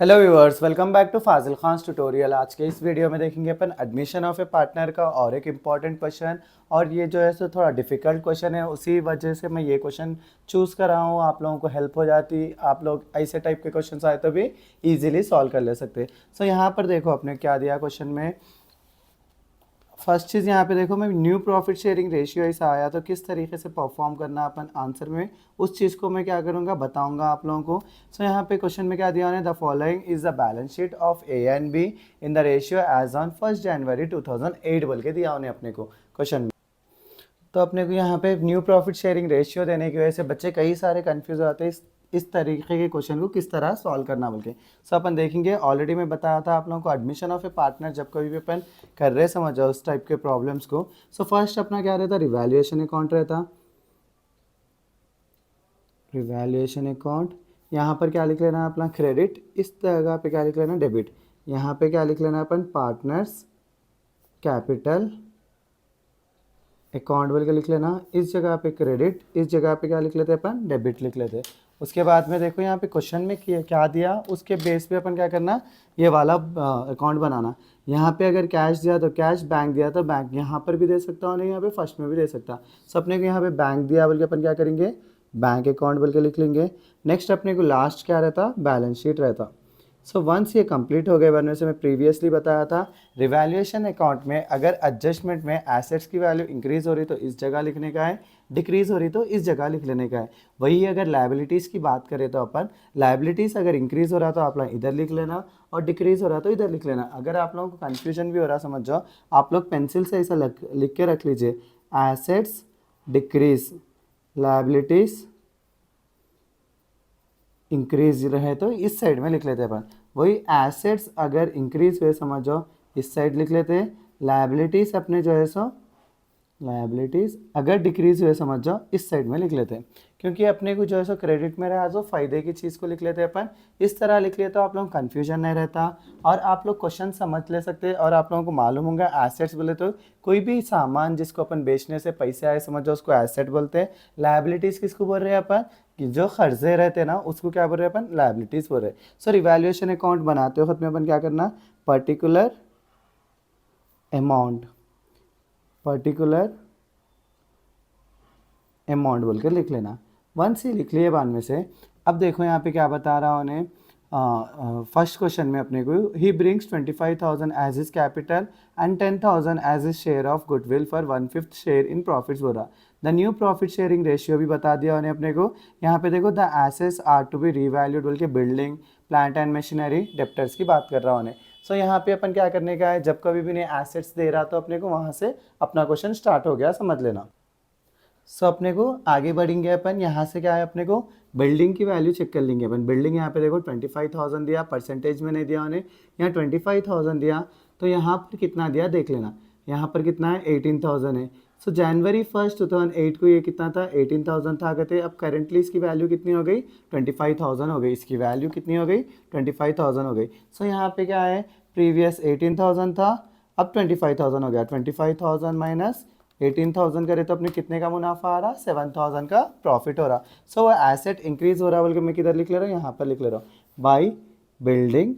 Hello viewers, welcome back to Fazil Khan's tutorial. आज के इस वीडियो में देखेंगे अपन एडमिशन ऑफ ए पार्टनर का और एक इम्पॉर्टेंट क्वेश्चन। और ये जो है सो थोड़ा डिफिकल्ट क्वेश्चन है, उसी वजह से मैं ये क्वेश्चन चूज़ कर रहा हूँ। आप लोगों को हेल्प हो जाती, आप लोग ऐसे टाइप के क्वेश्चन आए तो भी ईजिली सॉल्व कर ले सकते। सो यहाँ पर देखो आपने क्या दिया क्वेश्चन में। फर्स्ट चीज़ यहाँ पे देखो, मैं न्यू प्रॉफिट शेयरिंग रेशियो ऐसा आया तो किस तरीके से परफॉर्म करना अपन आंसर में, उस चीज़ को मैं क्या करूँगा बताऊँगा आप लोगों को। सो यहाँ पे क्वेश्चन में क्या दिया उन्हें, the following is the balance sheet of A and B in the ratio as on 1 January 2008 बोल के दिया उन्हें अपने को क्वेश्चन में। तो अपने को यहाँ पे न्यू प्रॉफिट शेयरिंग रेशियो देने की वजह से बच्चे कई सारे कंफ्यूज हो जाते हैं इस तरीके के क्वेश्चन को किस तरह सॉल्व करना बोल के। सो अपन देखेंगे, ऑलरेडी मैं बताया था आप लोगों को एडमिशन ऑफ ए पार्टनर जब कभी भी अपन कर रहे समझो उस टाइप के प्रॉब्लम्स को। सो फर्स्ट अपना क्या रहता, रिवैल्यूएशन अकाउंट रहता। रिवैल्यूएशन अकाउंट, यहाँ पर क्या लिख लेना है अपना क्रेडिट, इस जगह पे क्या लिख लेना डेबिट, यहाँ पे क्या लिख लेना अपन पार्टनर्स कैपिटल अकाउंट बोल के लिख लेना। इस जगह पे क्रेडिट, इस जगह पे क्या लिख लेते हैं अपन डेबिट लिख लेते हैं। उसके बाद में देखो यहाँ पे क्वेश्चन में क्या दिया, उसके बेस पे अपन क्या करना, ये वाला अकाउंट बनाना। यहाँ पे अगर कैश दिया तो कैश, बैंक दिया तो बैंक, यहाँ पर भी दे सकता हूँ, नहीं यहाँ पे फर्स्ट में भी दे सकता। सो अपने को यहाँ पे बैंक दिया बोल के अपन क्या करेंगे, बैंक अकाउंट बोल के लिख लेंगे। नेक्स्ट अपने को लास्ट क्या रहता, बैलेंस शीट रहता। सो वंस ये कंप्लीट हो गए, वरना से मैं प्रीवियसली बताया था रिवैल्यूएशन अकाउंट में अगर एडजस्टमेंट में एसेट्स की वैल्यू इंक्रीज हो रही तो इस जगह लिखने का है, डिक्रीज हो रही तो इस जगह लिख लेने का है। वही अगर लायबिलिटीज़ की बात करें तो अपन लायबिलिटीज़ अगर इंक्रीज हो रहा तो आप लोग इधर लिख लेना, और डिक्रीज हो रहा तो इधर लिख लेना। अगर आप लोगों को कन्फ्यूजन भी हो रहा समझ जाओ, आप लोग पेंसिल से ऐसा लिख के रख लीजिए, एसेट्स डिक्रीज, लायबिलिटीज़ इंक्रीज रहे तो इस साइड में लिख लेते हैं अपन। वही एसेट्स अगर इंक्रीज हुए समझ जाओ इस साइड लिख लेते हैं। लायबिलिटीज़ अपने जो है सो, लायबिलिटीज़ अगर डिक्रीज हुए समझ जाओ इस साइड में लिख लेते हैं, क्योंकि अपने को जो है सो क्रेडिट में रहा तो फायदे की चीज़ को लिख लेते हैं अपन। इस तरह लिख लिए तो आप लोग कन्फ्यूजन नहीं रहता और आप लोग क्वेश्चन समझ ले सकते हैं। और आप लोगों को मालूम होगा एसेट्स बोले तो कोई भी सामान जिसको अपन बेचने से पैसे आए समझ जाओ उसको एसेट बोलते हैं। लायबिलिटीज़ किसको बोल रहे हैं अपन, कि जो कर्जे रहते हैं ना उसको क्या बोल रहे हैं अपन, लायबिलिटीज़ बोल रहे हैं। सो रिवैल्यूएशन अकाउंट बनाते वक्त में अपन क्या करना, पर्टिकुलर अमाउंट, पर्टिकुलर अमाउंट बोल के लिख लेना। वंस ये लिख लिए बाद में से, अब देखो यहाँ पे क्या बता रहा उन्हें। फर्स्ट क्वेश्चन में अपने को he brings 25,000 as his capital and 10,000 as his share of goodwill for 1/5 share in profits बोला। The new profit sharing ratio भी बता दिया उन्हें अपने को। यहाँ पे देखो the assets are to be revalued बोल के building, plant and machinery, debtors की बात कर रहा उन्हें। सो यहाँ पे अपन क्या करने का है, जब कभी भी नहीं एसेट्स दे रहा तो अपने को वहाँ से अपना क्वेश्चन स्टार्ट हो गया, समझ लेना। सो अपने को आगे बढ़ेंगे अपन, यहाँ से क्या है अपने को बिल्डिंग की वैल्यू चेक कर लेंगे अपन। बिल्डिंग यहाँ पे देखो 25,000 दिया, परसेंटेज में नहीं दिया उन्हें, यहाँ 25,000 दिया तो यहाँ पर कितना दिया देख लेना। यहाँ पर कितना है 18,000 है। सो जनवरी 1 2008 को ये कितना था 18,000 था कहते। अब करेंटली इसकी वैल्यू कितनी हो गई 25,000 हो गई, इसकी वैल्यू कितनी हो गई 25,000 हो गई। सो यहाँ पे क्या है, प्रीवियस 18,000 था, अब 25,000 हो गया। 25,000 माइनस 18,000 करे तो अपने कितने का मुनाफा आ रहा, 7,000 का प्रॉफिट हो रहा। सो वो एसेट इंक्रीज हो रहा बोल के मैं किधर लिख ले रहा हूँ, यहाँ पर लिख ले रहा हूँ बाई बिल्डिंग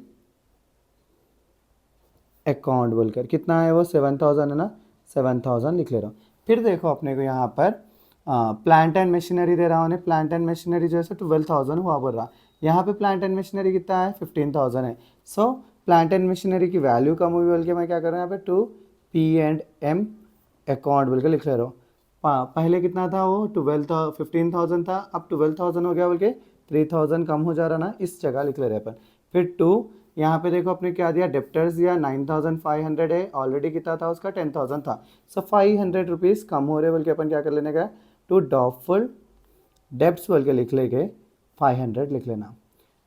अकाउंट बोलकर। कितना है वो 7,000 है ना, 7,000 लिख ले रहा हूँ। फिर देखो अपने को यहाँ पर प्लांट एंड मशीनरी दे रहा हूँ, प्लांट एंड मशीनरी जो है 12,000 हुआ बोल रहा। यहाँ पे प्लांट एंड मशीनरी कितना है 15,000 है। सो प्लांट एंड मशीनरी की वैल्यू कम हुई बोल के मैं क्या कर रहा हूँ यहाँ पे 2 P&M अकाउंट बोल के लिख ले रहा हूँ। पहले कितना था वो 15,000 था, अब 12,000 हो गया बोल के 3,000 कम हो जा रहा ना, इस जगह लिख ले रहे अपन। फिर 2 यहाँ पे देखो अपने क्या दिया, डेप्टर्स दिया 9,500 है, ऑलरेडी कितना था उसका 10,000 था। सो 500 रुपीज़ कम हो रहे बोल के अपन क्या कर लेने का, टू डॉफुल डेप्ट्स बोल के लिख लेके 500 लिख लेना।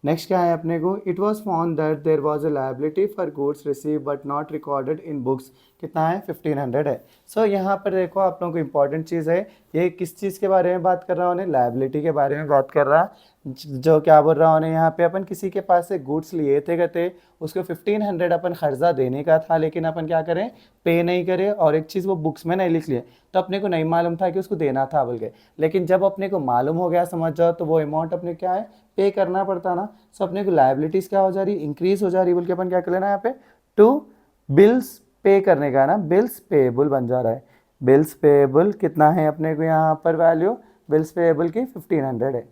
नेक्स्ट क्या है अपने को, it was found that there was a liability for goods receive but not recorded in books. कितना है 1,500 है। सो यहाँ पर देखो आप लोगों को इंपॉर्टेंट चीज़ है, ये किस चीज़ के बारे में बात कर रहा हूँ, लायबिलिटी के बारे में बात कर रहा। जो क्या बोल रहा हूँ यहाँ पे अपन किसी के पास से गुड्स लिए थे कहते उसको 1500 अपन खर्चा देने का था, लेकिन अपन क्या करें पे नहीं करे, और एक चीज़ वो बुक्स में नहीं लिख लिए, तो अपने को नहीं मालूम था कि उसको देना था बोल के। लेकिन जब अपने को मालूम हो गया समझ जाओ, तो वो अमाउंट अपने क्या है पे करना पड़ता ना। सो अपने को लाइबिलिटीज़ क्या हो जा रही, इंक्रीज हो जा रही बोल के अपन क्या कर लेना यहाँ पे टू बिल्स पे करने का ना, बिल्स पेएबल बन जा रहा है। बिल्स पेएबल कितना है अपने को यहाँ पर वैल्यू, बिल्स पेएबल की 1500 है।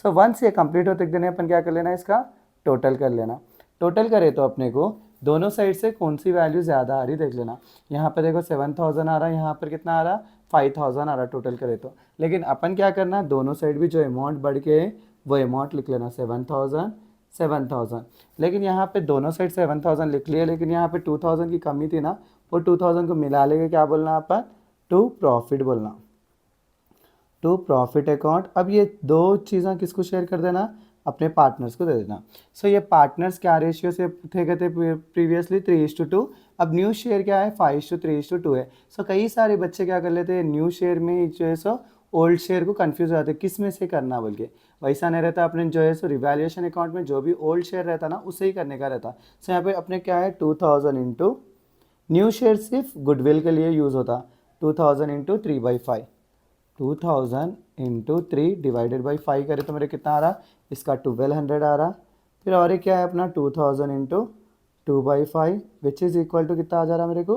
सो वंस ये कंप्लीट होते दिन अपन क्या कर लेना, इसका टोटल कर लेना। टोटल करे तो अपने को दोनों साइड से कौन सी वैल्यू ज़्यादा आ रही देख लेना। यहाँ पर देखो 7000 आ रहा है, यहाँ पर कितना आ रहा 5000 आ रहा टोटल करे तो। लेकिन अपन क्या करना, दोनों साइड भी जो अमाउंट बढ़ के वो अमाउंट लिख लेना 7000 7000। लेकिन यहाँ पे दोनों साइड 7000 लिख लिए, लेकिन यहाँ पे 2000 की कमी थी ना, वो 2000 को मिला लेके क्या बोलना अपन टू प्रॉफिट बोलना, टू प्रॉफिट अकाउंट। अब ये दो चीज़ें किसको शेयर कर देना, अपने पार्टनर्स को दे देना। सो ये पार्टनर्स क्या रेशियो से थे कहते प्रीवियसली 3:2, अब न्यू शेयर क्या है 5:3:2 है। सो कई सारे बच्चे क्या कर लेते हैं न्यू शेयर में जो है सो ओल्ड शेयर को कंफ्यूज हो जाते हैं किस में से करना बोल के। वैसा नहीं रहता, अपने जो है सो रिवैल्यूएशन अकाउंट में जो भी ओल्ड शेयर रहता ना उसे ही करने का रहता। सो यहाँ पे अपने क्या है 2000 इंटू न्यू शेयर सिर्फ गुडविल के लिए यूज़ होता, 2000 इंटू 3/5, 2000 इंटू 3 डिवाइडेड बाई 5 करे तो मेरे कितना आ रहा, इसका 1200 आ रहा। फिर और एक क्या है अपना 2000 into 2/5 which is equal to कितना आ जा रहा मेरे को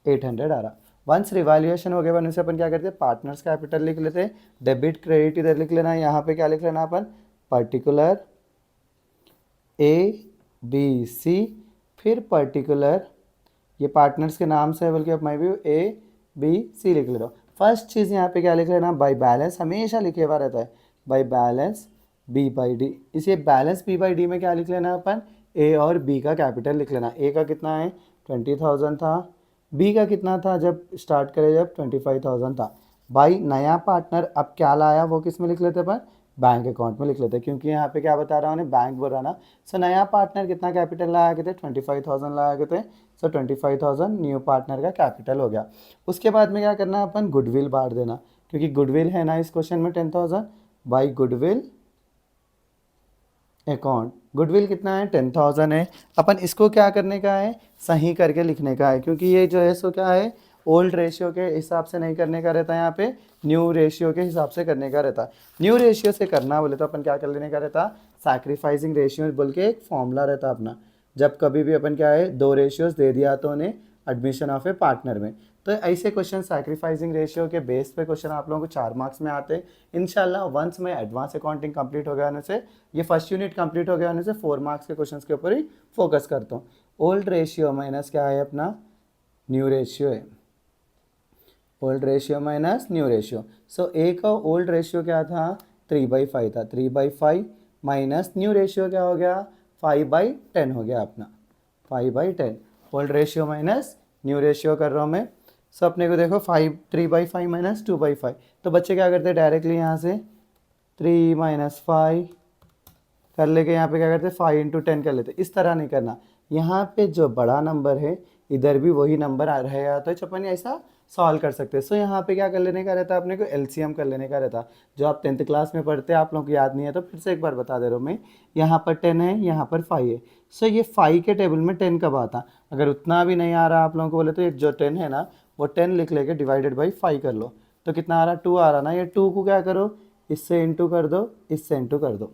800 आ रहा। वंस रिवैल्यूएशन हो गया वहाँ से अपन क्या करते हैं पार्टनर्स कैपिटल लिख लेते हैं, डेबिट क्रेडिट इधर लिख लेना है, यहाँ पे क्या लिख लेना अपन पर्टिकुलर ABC, फिर पर्टिकुलर ये पार्टनर्स के नाम से है बल्कि अब मैं भी ABC लिख ले रहा हूँ। फर्स्ट चीज़ यहाँ पे क्या लिख लेना, बाई बैलेंस हमेशा लिखे हुआ रहता है, बाई बैलेंस B/D। इसे बैलेंस B/D में क्या लिख लेना अपन A और B का कैपिटल लिख लेना। A का कितना है 20,000 था, B का कितना था जब स्टार्ट करे जब 25,000 था। भाई नया पार्टनर अब क्या लाया वो किस में लिख लेते अपन बैंक अकाउंट में लिख लेते हैं, क्योंकि यहाँ पे क्या बता रहा हूँ उन्हें बैंक बोल रहा ना। सो नया पार्टनर कितना कैपिटल लाया गए थे 25,000 लाया गए थे। सो 25,000 न्यू पार्टनर का कैपिटल हो गया। उसके बाद में क्या करना अपन गुडविल बांट देना, क्योंकि गुडविल है ना इस क्वेश्चन में 10,000 बाई गुडविल अकाउंट। गुडविल कितना है 10,000 है। अपन इसको क्या करने का है सही करके लिखने का है, क्योंकि ये जो है सो क्या है ओल्ड रेशियो के हिसाब से नहीं करने का रहता है, यहाँ पे न्यू रेशियो के हिसाब से करने का रहता है। न्यू रेशियो से करना बोले तो अपन क्या कर लेने का रहता, सैक्रिफाइसिंग रेशियो बोल के एक फॉर्मूला रहता अपना। जब कभी भी अपन क्या है दो रेशियोज दे दिया तो उन्हें एडमिशन ऑफ ए पार्टनर में, तो ऐसे क्वेश्चन सैक्रिफाइसिंग रेशियो के बेस पे क्वेश्चन आप लोगों को 4 मार्क्स में आते हैं इंशाल्लाह। वंस में एडवांस अकाउंटिंग कंप्लीट हो गया होने से, ये फर्स्ट यूनिट कंप्लीट हो गया होने से 4 मार्क्स के क्वेश्चंस के ऊपर ही फोकस करता हूँ। ओल्ड रेशियो माइनस क्या है अपना न्यू रेशियो है, old ratio minus new ratio. So A का ओल्ड रेशियो क्या था 3/5 था, 3/5 माइनस न्यू रेशियो क्या हो गया 5/10 हो गया अपना, 5/10। Old ratio minus new ratio कर रहा हूँ मैं। सो अपने को देखो 3/5 माइनस 2/5, तो बच्चे क्या करते हैं डायरेक्टली यहाँ से 3 - 5 कर लेके यहाँ पे क्या करते हैं 5 × 10 कर लेते। इस तरह नहीं करना, यहाँ पे जो बड़ा नंबर है इधर भी वही नंबर आ रहेगा, तो अपन ऐसा सॉल्व कर सकते हैं। सो यहाँ पे क्या कर लेने का रहता है अपने को एलसीएम कर लेने का रहता है, जो आप 10th क्लास में पढ़ते हैं आप लोगों को याद नहीं है तो फिर से एक बार बता दे रहा हूँ मैं। यहाँ पर 10 है, यहाँ पर 5 है। सो ये 5 के टेबल में 10 कब आता, अगर उतना भी नहीं आ रहा आप लोगों को बोले तो ये जो 10 है ना वो 10 लिख लेके डिवाइडेड बाई 5 कर लो, तो कितना आ रहा 2 आ रहा ना। ये 2 को क्या करो इससे इंटू कर दो, इससे इंटू कर दो।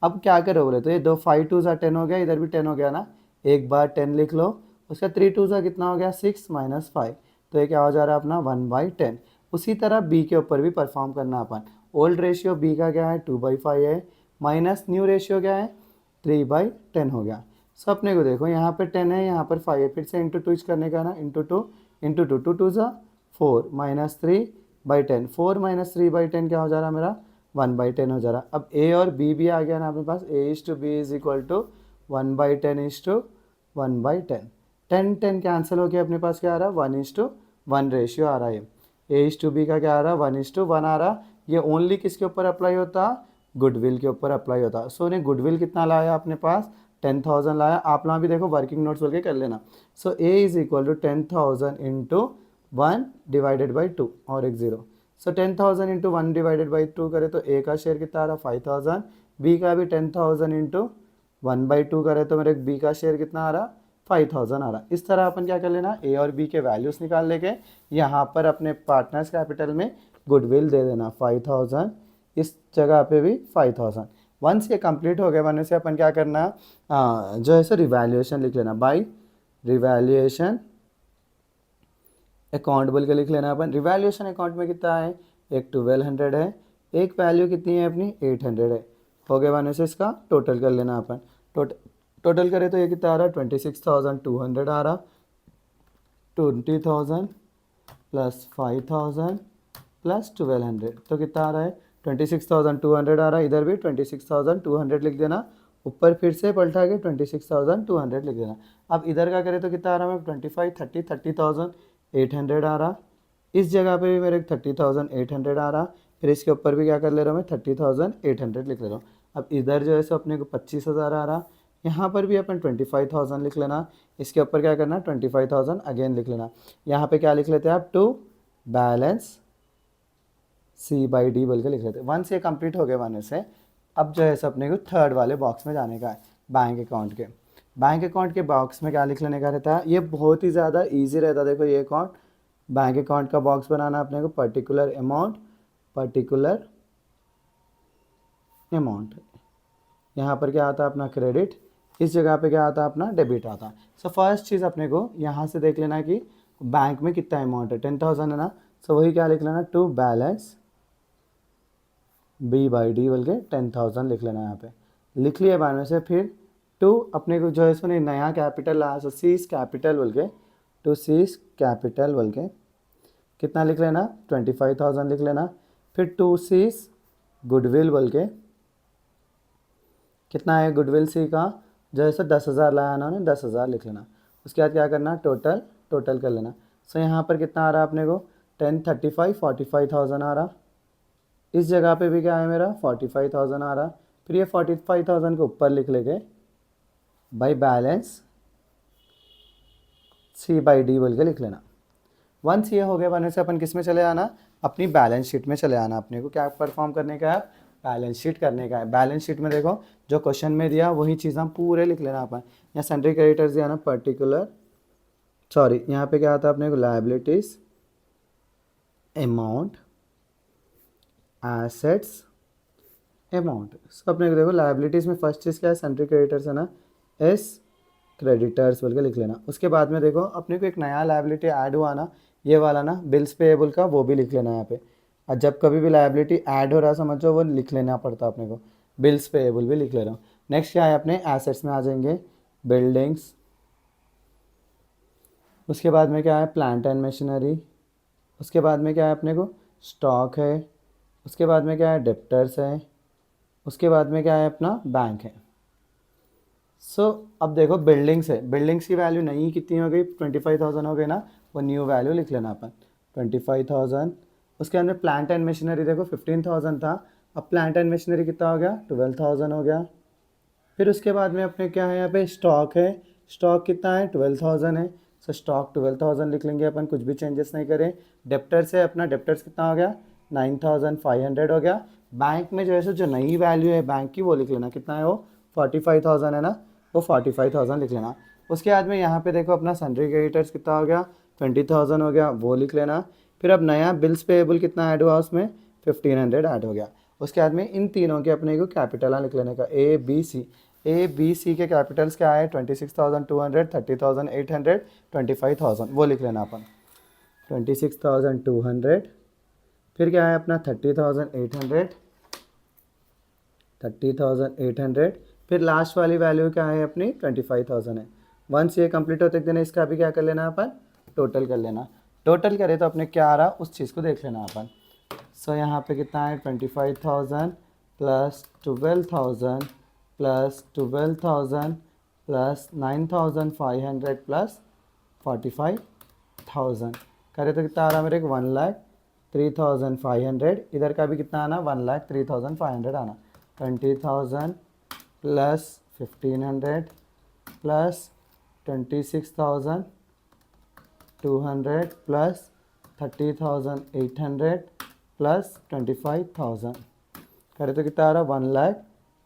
अब क्या करो बोले तो ये 2 5 2 10 हो गया, इधर भी 10 हो गया ना, एक बार 10 लिख लो, उसका 3 2 कितना हो गया 6 - 5, तो ये क्या हो जा रहा है अपना 1/10। उसी तरह बी के ऊपर भी परफॉर्म करना अपन। ओल्ड रेशियो बी का क्या है 2/5 है, माइनस न्यू रेशियो क्या है 3/10 हो गया। सो अपने को देखो यहाँ पर 10 है, यहाँ पर 5 है, फिर से इंटू 2 करने का ना, इंटू 2 इंटू 2 2 2 4 -3/10, 4 - 3/10 क्या हो जा रहा है मेरा 1/10 हो जा रहा। अब ए और बी भी आ गया ना अपने पास, A/B is equal to 1/10:1/10, 10 10 cancel हो गया, अपने पास क्या आ रहा 1:1 रेशियो आ रहा है। A/B का क्या आ रहा 1:1 आ रहा। ये ओनली किसके ऊपर अप्लाई होता गुडविल के ऊपर अप्लाई होता। सो ने गुडविल कितना लाया अपने पास 10,000 लाया। आप लोग भी देखो वर्किंग नोट्स बोल के कर लेना। So A is equal to 10,000 into 1 divided by 2 और एक 0। सो 10,000 इंटू 1 डिवाइडेड बाई 2 करे तो ए का शेयर कितना आ रहा 5,000, बी का भी 10,000 इंटू 1/2 करे तो मेरे बी का शेयर कितना आ रहा, 5,000 आ रहा। इस तरह अपन क्या कर लेना, ए और बी के वैल्यूज़ निकाल लेके यहाँ पर अपने पार्टनर्स कैपिटल में गुडविल दे देना 5,000, इस जगह पे भी 5,000। वंस ये कंप्लीट हो गया बनने से अपन क्या करना, जो है सो रिवैल्यूएशन लिख लेना, बाय रिवैल्यूएशन अकाउंट बोल के लिख लेना अपन। रिवैल्यूएशन अकाउंट में कितना है, एक 1200 है, एक वैल्यू कितनी है अपनी 800 है। हो गया बनने से इसका टोटल कर लेना अपन। टोटल करें तो ये कितना आ रहा है, 26,200 आ रहा, 20,000 प्लस 5,000 प्लस 1200 तो कितना आ रहा है, 26,200 आ रहा है। इधर भी 26,200 लिख देना, ऊपर फिर से पलटा के 26,200 लिख देना। अब इधर का करें तो कितना आ रहा है, 25, 30,800 आ रहा। इस जगह पे भी मेरे 30,800 आ रहा, फिर इसके ऊपर भी क्या कर ले रहा हूँ मैं, 30,800 लिख ले रहा हूँ। अब इधर जो है सो अपने को 25,000 आ रहा, यहाँ पर भी अपन 25,000 लिख लेना, इसके ऊपर क्या करना, 25,000 अगेन लिख लेना। यहाँ पे क्या लिख लेते हैं आप, टू बैलेंस C/D बोल के लिख लेते हैं। वंस ये कंप्लीट हो गए बनने से अब जो है सो अपने को थर्ड वाले बॉक्स में जाने का है, बैंक अकाउंट के। बैंक अकाउंट के बॉक्स में क्या लिख लेने का रहता है, ये बहुत ही ज़्यादा ईजी रहता है। देखो ये अकाउंट, बैंक अकाउंट का बॉक्स बनाना अपने को, पर्टिकुलर अमाउंट, यहाँ पर क्या आता है अपना क्रेडिट, इस जगह पे क्या आता है अपना डेबिट आता है। सो फर्स्ट चीज़ अपने को यहाँ से देख लेना है कि बैंक में कितना अमाउंट है, 10,000 है ना। सो वही क्या लिख लेना, टू बैलेंस B/D बोल के 10,000 लिख लेना। यहाँ पे लिख लिया बाद में से फिर टू अपने को जो है इसमें नया कैपिटल लाया, सो सीज कैपिटल बोल के, टू सीज कैपिटल बोल के कितना लिख लेना, 25,000 लिख लेना। फिर टू सीज गुडविल बोल के कितना है, गुडविल सी का जो है सो 10,000 लाया ना, 10,000 लिख लेना। उसके बाद क्या करना, टोटल कर लेना। सो यहाँ पर कितना आ रहा है अपने को, 10, 35, 45,000 आ रहा। इस जगह पे भी क्या है मेरा 45,000 आ रहा। फिर ये 45,000 के ऊपर लिख लेके बाई बैलेंस C/D बोल के लिख लेना। वंस ये हो गया बनने से अपन किस में चले आना, अपनी बैलेंस शीट में चले आना। अपने को क्या परफॉर्म करने का है, बैलेंस शीट करने का है। बैलेंस शीट में देखो जो क्वेश्चन में दिया वही चीज़ हम पूरे लिख लेना अपन। यहाँ सन्ड्री क्रेडिटर्स दिया ना, यहाँ पे क्या आता है अपने को, लायबिलिटीज, अमाउंट, एसेट्स, अमाउंट। अपने को देखो लायबिलिटीज़ में फर्स्ट चीज़ क्या है, सन्ड्री क्रेडिटर्स है ना, एस क्रेडिटर्स बोल के लिख लेना। उसके बाद में देखो अपने को एक नया लायबिलिटी ऐड हुआ ना, ये वाला ना बिल्स पेएबल का, वो भी लिख लेना यहाँ पे। और जब कभी भी लायबिलिटी ऐड हो रहा है समझो, वो लिख लेना पड़ता है अपने को, बिल्स पेएबल भी लिख ले रहा हूँ। नेक्स्ट क्या है, अपने एसेट्स में आ जाएंगे बिल्डिंग्स, उसके बाद में क्या है प्लांट एंड मशीनरी, उसके बाद में क्या है अपने को स्टॉक है, उसके बाद में क्या है डेप्टर्स है, उसके बाद में क्या है अपना बैंक है। सो अब देखो बिल्डिंग्स है, बिल्डिंग्स की वैल्यू नहीं कितनी हो गई, 25,000 हो गई ना, वो न्यू वैल्यू लिख लेना अपन 25,000। उसके अंदर प्लांट एंड मशीनरी देखो 15,000 था, अब प्लांट एंड मशीनरी कितना हो गया, 12,000 हो गया। फिर उसके बाद में अपने क्या है यहाँ पे स्टॉक है, स्टॉक कितना है 12,000 है, सो स्टॉक 12,000 लिख लेंगे अपन, कुछ भी चेंजेस नहीं करें। डेप्टर्स है अपना, डेप्टर्स कितना हो गया 9,500 हो गया। बैंक में जो है सो जो नई वैल्यू है बैंक की वो लिख लेना, कितना है वो 45,000 है ना, वो 45,000 लिख लेना। उसके बाद में यहाँ पे देखो अपना सन्ड्री क्रेडिटर्स कितना हो गया 20,000 हो गया, वो लिख लेना। फिर अब नया बिल्स पेएबल कितना ऐड हुआ उसमें 1,500 ऐड हो गया। उसके बाद में इन तीनों के अपने को कैपिटल लिख लेने का, A B C के कैपिटल्स क्या है 26,200, 30,800, 25,000 वो लिख लेना अपन। 26,200 फिर क्या है अपना 30,800 फिर लास्ट वाली वैल्यू क्या है अपनी 25,000 है। वंस ये कंप्लीट होते देना इसका भी क्या कर लेना अपन, टोटल कर लेना। टोटल करें तो अपने क्या आ रहा उस चीज़ को देख लेना अपन। सो यहाँ पे कितना है 25,000 प्लस 12,000 प्लस 12,000 प्लस 9,500 प्लस 45,000 करे तो कितना आ रहा मेरे 1,03,500। इधर का भी कितना आना 1,03,500 आना। 20,000 प्लस 1,500 प्लस 26,200 प्लस 30,800 प्लस 25,000 करे तो कितना आ रहा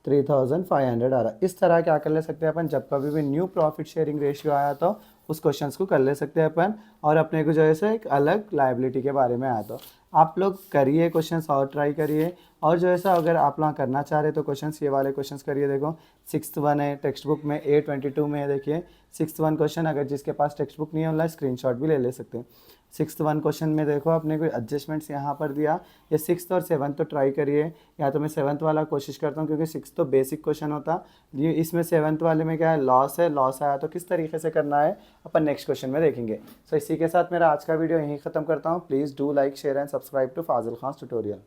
3500 आ रहा है। इस तरह क्या कर ले सकते हैं अपन, जब कभी भी न्यू प्रॉफिट शेयरिंग रेशियो आया तो उस क्वेश्चंस को कर ले सकते हैं अपन, और अपने को जो है सो एक अलग लाइबिलिटी के बारे में आया तो आप लोग करिए क्वेश्चंस और ट्राई करिए। और जो है सो अगर आप लोग करना चाह रहे तो क्वेश्चंस ये वाले क्वेश्चंस करिए। देखो 6th वन है टेक्स्ट बुक में, A22 में है, देखिए 6th वन क्वेश्चन, अगर जिसके पास टेक्स्ट बुक नहीं है उनका स्क्रीनशॉट भी ले सकते हैं। 6th वन क्वेश्चन में देखो अपने कोई एडजस्टमेंट्स यहाँ पर दिया, ये 6th और 7th तो ट्राई करिए, या तो मैं 7th वाला कोशिश करता हूँ क्योंकि 6th तो बेसिक क्वेश्चन होता, ये इसमें 7th वाले में क्या है, लॉस है, लॉस आया तो किस तरीके से करना है अपन नेक्स्ट क्वेश्चन में देखेंगे। सो इसी के साथ मेरा आज का वीडियो यहीं ख़त्म करता हूँ। Please do like share and subscribe to Fazil Khan tutorial.